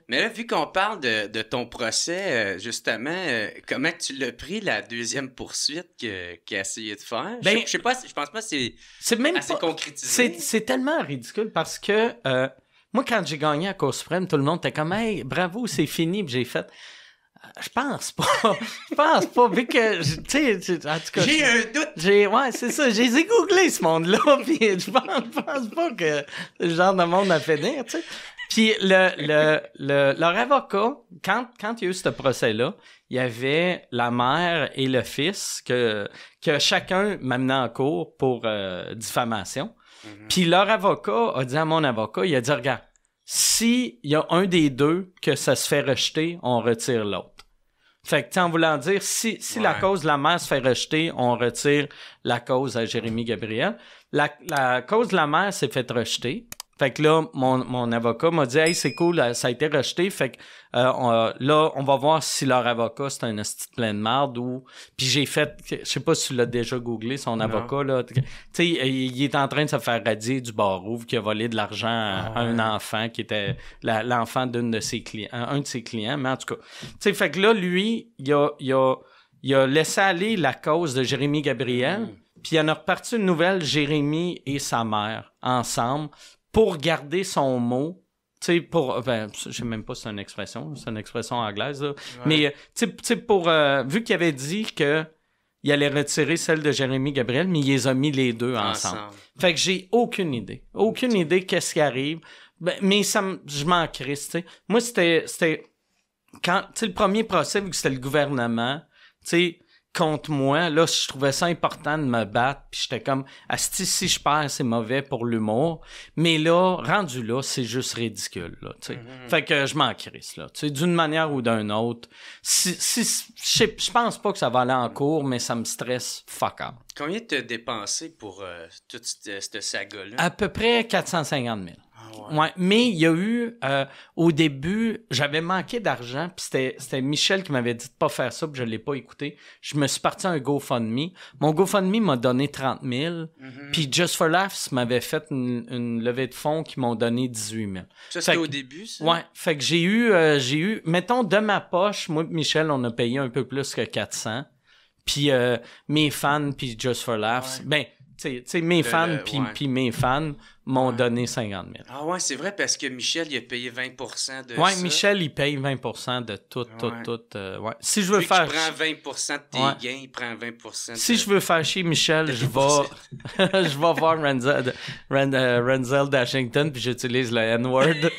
Mais là, vu qu'on parle de ton procès, justement, comment tu l'as pris, la deuxième poursuite qu'il a essayé de faire? Ben, Je sais pas, je pense pas que c'est même assez pas concrétisé. c'est tellement ridicule parce que moi quand j'ai gagné à Cour suprême, tout le monde était comme hey, bravo, c'est fini, puis j'ai fait je pense pas vu que tu sais en tout cas J'ai un doute. ouais, c'est ça, j'ai googlé ce monde-là puis je pense pas que ce genre de monde a fait dire, tu sais. Puis leur avocat, quand il y a eu ce procès-là, il y avait la mère et le fils que chacun m'amenait en cour pour diffamation. Mm-hmm. Puis leur avocat a dit à mon avocat, il a dit regarde, si il y a un des deux que ça se fait rejeter, on retire l'autre. Fait que, en voulant dire, si la cause de la mère se fait rejeter, on retire la cause à Jérémy Gabriel. La cause de la mère s'est fait rejeter. Fait que là, mon avocat m'a dit « Hey, c'est cool, ça a été rejeté. » Fait que là, on va voir si leur avocat, c'est un esti de plein de marde ou... Puis j'ai fait... Je sais pas si tu l'as déjà googlé, son avocat, là. Tu sais, il est en train de se faire radier du barreau vu qu'il a volé de l'argent à un enfant qui était l'enfant d'un de ses clients, un de ses clients. Mais en tout cas, tu sais, fait que là, lui, il a laissé aller la cause de Jérémy Gabriel. Puis il en a reparti une nouvelle, Jérémy et sa mère, ensemble, pour garder son mot, tu sais, pour... Ben, je sais même pas si c'est une expression anglaise, là. Ouais. Mais, tu sais, pour... vu qu'il avait dit que il allait retirer celle de Jérémy Gabriel, mais il les a mis les deux ensemble. Fait que j'ai aucune idée. Aucune idée qu'est-ce qui arrive. Ben, mais je m'en crisse, tu sais. Moi, c'était... Quand, tu sais, le premier procès, vu que c'était le gouvernement, tu sais... contre moi, là, je trouvais ça important de me battre, puis j'étais comme, asti, si je perds, c'est mauvais pour l'humour, mais là, rendu là, c'est juste ridicule, là, tu sais. Fait que je m'en crisse, là, tu sais, d'une manière ou d'une autre. Je pense pas que ça va aller en cours, mais ça me stresse fuck up. Combien t'as dépensé pour toute cette saga-là? À peu près 450 000. Ouais, mais il y a eu au début, j'avais manqué d'argent, puis c'était Michel qui m'avait dit de pas faire ça, puis je l'ai pas écouté. Je me suis parti à un GoFundMe. Mon GoFundMe m'a donné 30 000, puis Just for Laughs m'avait fait une levée de fonds qui m'ont donné 18 000. Ça, c'était au début, ça? Ouais, fait que j'ai eu, mettons, de ma poche, moi et Michel, on a payé un peu plus que 400, puis mes fans, puis Just for Laughs, ben... Tu sais, mes fans puis mes fans m'ont donné 50 000. Ah ouais, c'est vrai, parce que Michel, il a payé 20% de ça. Ouais, Michel, il paye 20% de tout. Ouais. Si je veux Vu faire... tu prends 20% de tes gains, il prend 20% Si je veux faire chier Michel, je vais voir Renzel d'Ashington, puis j'utilise le N-word.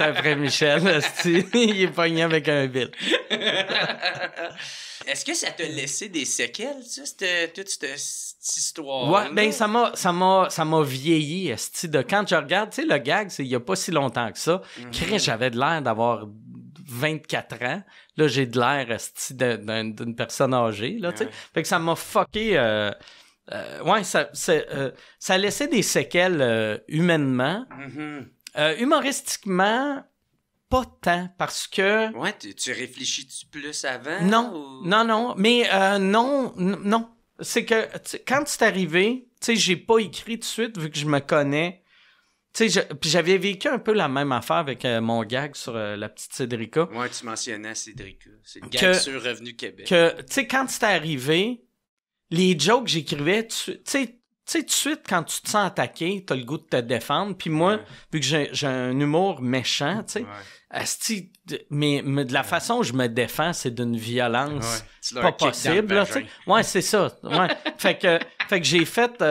Après Michel, il est pogné avec un bill. Est-ce que ça t'a laissé des séquelles, ça, toute cette histoire-là? Ouais, ben ça m'a vieilli, esti, de quand je regarde, tu sais, le gag, c'est il y a pas si longtemps que ça. Chris, j'avais de l'air d'avoir 24 ans. Là, j'ai de l'air, esti, d'une personne âgée, là, tu sais. Fait que ça m'a fucké... ouais, ça a laissé des séquelles humainement. Humoristiquement... Pas tant, parce que... Ouais, tu réfléchis-tu plus avant? Non, ou... non, mais non. C'est que, quand c'est arrivé, tu sais, j'ai pas écrit tout de suite, vu que je me connais. Tu sais, puis j'avais vécu un peu la même affaire avec mon gag sur la petite Cédrica. Ouais, tu mentionnais Cédrica. C'est le gag sur Revenu Québec. Tu sais, quand c'est arrivé, les jokes que j'écrivais, tu sais, tout de suite, quand tu te sens attaqué, t'as le goût de te défendre. Puis moi, vu que j'ai un humour méchant, tu sais, asti, mais de la façon où je me défends, c'est d'une violence pas possible. Là, ouais, c'est ça. Ouais. fait que j'ai fait...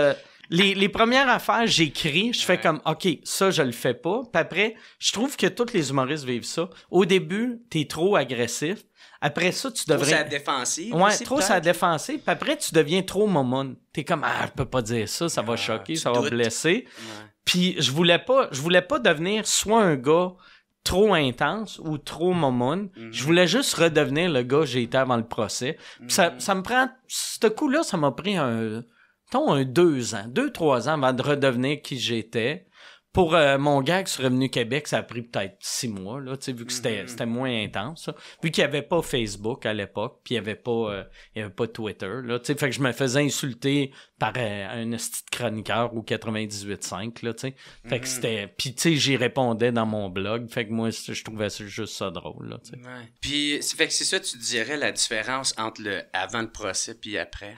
les premières affaires, j'écris, je fais comme, OK, ça, je le fais pas. Puis après, je trouve que tous les humoristes vivent ça. Au début, t'es trop agressif. Après ça, tu devrais... Trop sa défensive. Ouais, aussi, trop sa défensive. Puis après, tu deviens trop momoun. T'es comme, je peux pas dire ça, ça va choquer, ça va blesser. Ouais. Puis je voulais pas devenir soit un gars trop intense ou trop momoun. Je voulais juste redevenir le gars que j'ai été avant le procès. Puis ça me prend... Ce coup-là, ça m'a pris 2 ans, 2-3 ans avant de redevenir qui j'étais pour mon gag sur Revenu Québec, ça a pris peut-être 6 mois, là, tu sais, vu que c'était moins intense, ça. Vu qu'il n'y avait pas Facebook à l'époque, puis il n'y avait pas Twitter, là, tu sais, fait que je me faisais insulter par un esti de chroniqueur ou 98.5, là, tu sais. Fait que c'était... Puis, tu sais, j'y répondais dans mon blog, fait que moi, je trouvais juste ça drôle, là, tu sais. Ouais. Puis, fait que c'est ça, tu dirais, la différence entre le avant le procès puis après?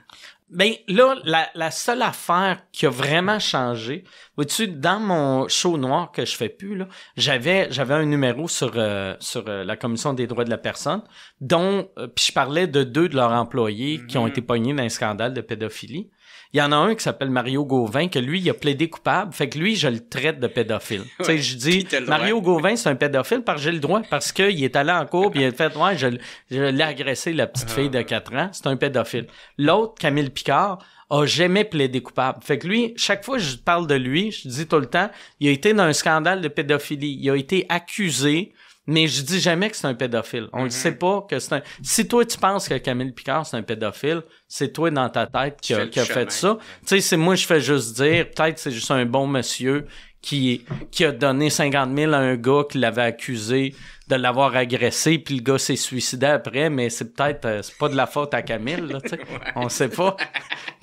Ben là, la seule affaire qui a vraiment changé, vois-tu, dans mon show noir que je fais plus, là, j'avais un numéro sur la Commission des droits de la personne, dont puis je parlais de 2 de leurs employés qui ont été pognés dans un scandale de pédophilie. Il y en a un qui s'appelle Mario Gauvin, que lui, il a plaidé coupable. Fait que lui, je le traite de pédophile. Tu sais, je dis, Mario Gauvin, c'est un pédophile parce que j'ai le droit, parce qu'il est allé en cours pis il a fait, ouais, je l'ai agressé, la petite fille de 4 ans. C'est un pédophile. L'autre, Camille Picard, a jamais plaidé coupable. Fait que lui, chaque fois que je parle de lui, je dis tout le temps, il a été dans un scandale de pédophilie. Il a été accusé, mais je dis jamais que c'est un pédophile. On ne sait pas que c'est un... Si toi, tu penses que Camille Picard, c'est un pédophile, c'est toi dans ta tête qui a fait ça. Tu sais, c'est moi, je fais juste dire, peut-être c'est juste un bon monsieur qui a donné 50 000 à un gars qui l'avait accusé de l'avoir agressé, puis le gars s'est suicidé après, mais c'est peut-être... c'est pas de la faute à Camille, là, tu sais. On sait pas.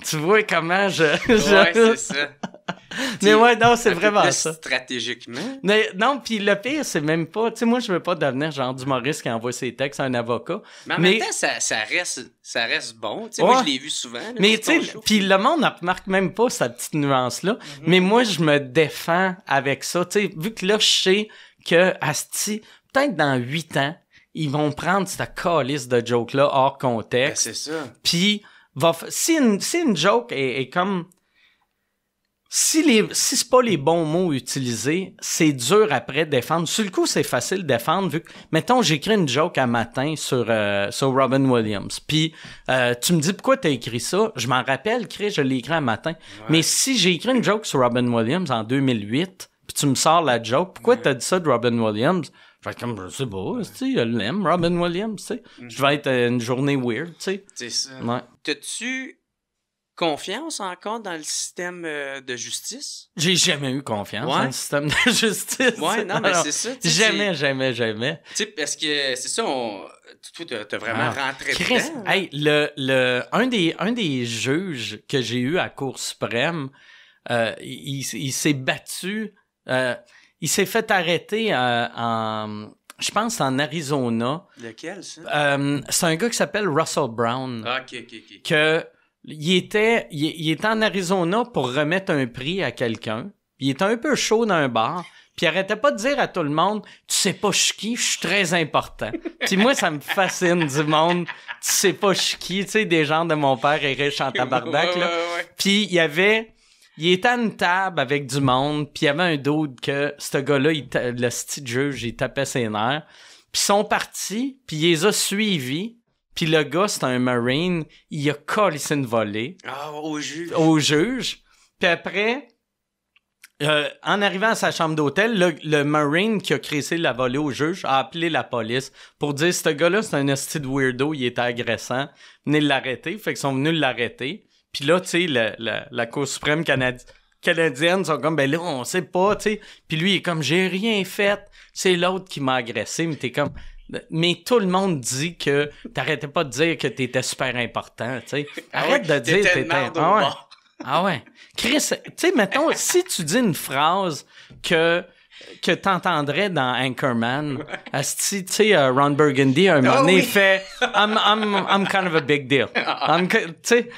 Tu vois comment Ouais, c'est ça. Mais ouais, non, c'est vraiment ça. Stratégiquement. Mais non, puis le pire, c'est même pas... Tu sais, moi, je veux pas devenir genre d'humoriste qui envoie ses textes à un avocat. Mais en même temps, ça reste bon. Tu sais, moi, je l'ai vu souvent. Là, mais tu sais, puis le monde ne remarque même pas cette petite nuance-là. Mais moi, je me défends avec ça. Tu sais, vu que là, je sais que asti, peut-être dans 8 ans, ils vont prendre cette calice de joke-là hors contexte. Ben, c'est ça. Puis, si une joke est comme... Si c'est pas les bons mots utilisés, c'est dur après de défendre. Sur le coup, c'est facile de défendre vu que, mettons, j'écris une joke un matin sur Robin Williams. Puis, tu me dis pourquoi t'as écrit ça? Je m'en rappelle, je l'ai écrit un matin. Ouais. Mais si j'ai écrit une joke sur Robin Williams en 2008, puis tu me sors la joke, pourquoi t'as dit ça de Robin Williams? Je vais être comme, je sais pas, tu sais, elle l'aime, Robin Williams, tu sais. Je vais être une journée weird, tu sais. C'est ça. Ouais. T'as-tu confiance encore dans le système de justice? J'ai jamais eu confiance dans le système de justice. Ouais, non, mais c'est ça. Jamais. Tu sais, parce que c'est ça, toi, t'as vraiment rentré dedans. Hey, un des juges que j'ai eu à Cour suprême, il s'est battu, il s'est fait arrêter je pense en Arizona. Lequel, ça? C'est un gars qui s'appelle Russell Brown. Ah, ok. Que il était en Arizona pour remettre un prix à quelqu'un. Il était un peu chaud dans un bar. Puis il arrêtait pas de dire à tout le monde, tu sais pas je suis qui, je suis très important. Puis moi, ça me fascine du monde, tu sais pas je suis qui, tu sais, des gens de mon père est riche en tabarnak, là. Ouais. Puis il était à une table avec du monde, puis il y avait un dude que ce gars-là, le petit juge, il tapait ses nerfs. Puis ils sont partis, puis il les a suivis. Puis le gars, c'est un Marine, il a collé une volée. Ah, au juge. Au juge. Puis après, en arrivant à sa chambre d'hôtel, le Marine qui a crissé la volée au juge a appelé la police pour dire, ce gars-là, c'est un esti de weirdo, il était agressant, venez l'arrêter. Fait qu'ils sont venus l'arrêter. Puis là, tu sais, la Cour suprême canadienne sont comme, ben là, on sait pas, tu sais. Puis lui, il est comme, j'ai rien fait, c'est l'autre qui m'a agressé, mais t'es comme... Mais tout le monde dit que t'arrêtais pas de dire que t'étais super important, tu sais. Arrête de dire que t'étais... Ah ouais. Chris, tu sais, mettons, si tu dis une phrase que t'entendrais dans Anchorman, tu sais, Ron Burgundy, un moment donné, fait « I'm kind of a big deal ». Tu sais,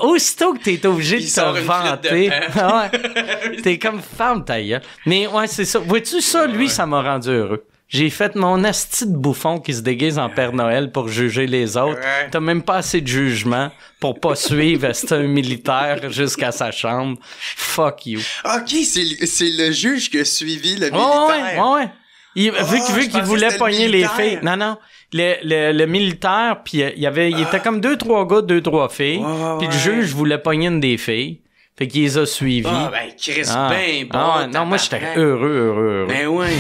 aussitôt que t'es obligé de te vanter, t'es comme « ferme ta gueule ». Mais ouais, c'est ça. Vois-tu, ça, lui, ça m'a rendu heureux. J'ai fait mon asti de bouffon qui se déguise en Père Noël pour juger les autres. Ouais. T'as même pas assez de jugement pour pas suivre un militaire jusqu'à sa chambre. Fuck you. OK, c'est le juge qui a suivi le militaire. Ouais. Vu qu'il voulait pogner les filles. Non. Le militaire, puis il était comme 2-3 gars, 2-3 filles. Puis le juge voulait pogner une des filles. Fait qu'il les a suivis. Ah, ben, Chris, ben bon. Non, moi, j'étais heureux. Ben ouais.